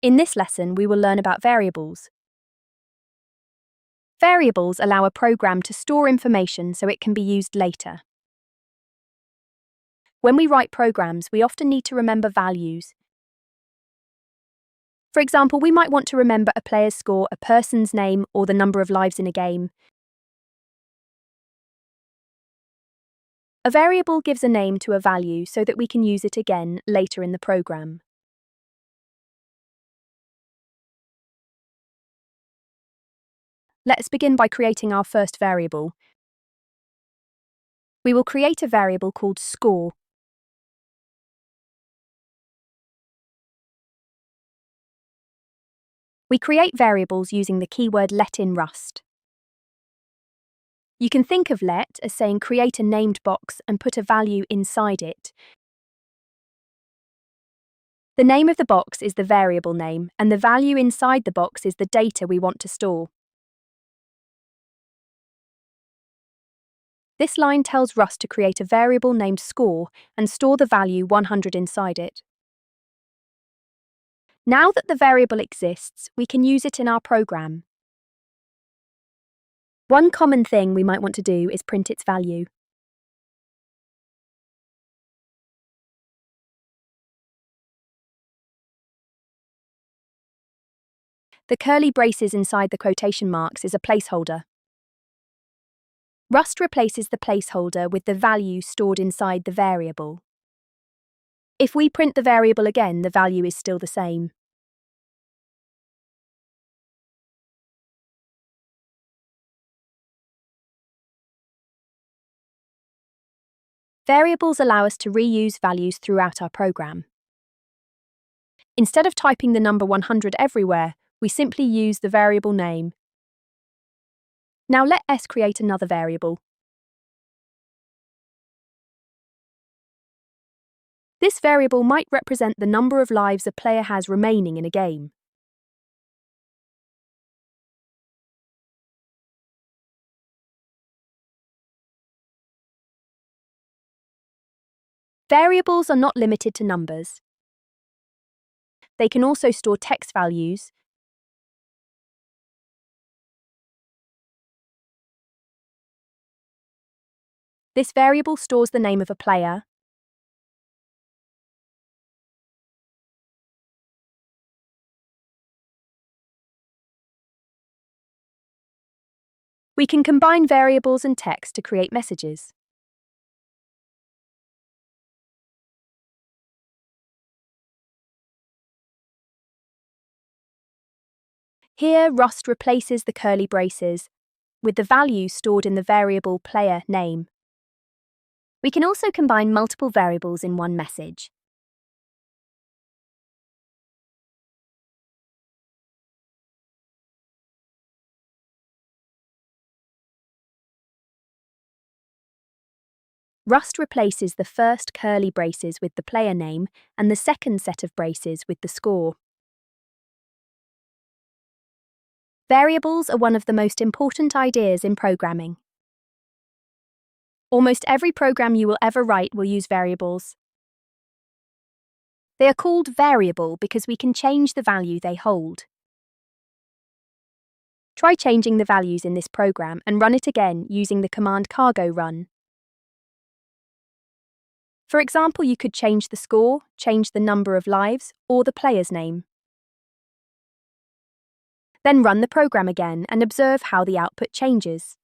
In this lesson, we will learn about variables. Variables allow a program to store information so it can be used later. When we write programs, we often need to remember values. For example, we might want to remember a player's score, a person's name, or the number of lives in a game. A variable gives a name to a value so that we can use it again later in the program. Let's begin by creating our first variable. We will create a variable called score. We create variables using the keyword let in Rust. You can think of let as saying create a named box and put a value inside it. The name of the box is the variable name, and the value inside the box is the data we want to store. This line tells Rust to create a variable named score and store the value 100 inside it. Now that the variable exists, we can use it in our program. One common thing we might want to do is print its value. The curly braces inside the quotation marks is a placeholder. Rust replaces the placeholder with the value stored inside the variable. If we print the variable again, the value is still the same. Variables allow us to reuse values throughout our program. Instead of typing the number 100 everywhere, we simply use the variable name. Now let S create another variable. This variable might represent the number of lives a player has remaining in a game. Variables are not limited to numbers. They can also store text values, This variable stores the name of a player. We can combine variables and text to create messages. Here, Rust replaces the curly braces with the value stored in the variable player name. We can also combine multiple variables in one message. Rust replaces the first curly braces with the player name and the second set of braces with the score. Variables are one of the most important ideas in programming. Almost every program you will ever write will use variables. They are called variable because we can change the value they hold. Try changing the values in this program and run it again using the command cargo run. For example, you could change the score, change the number of lives, or the player's name. Then run the program again and observe how the output changes.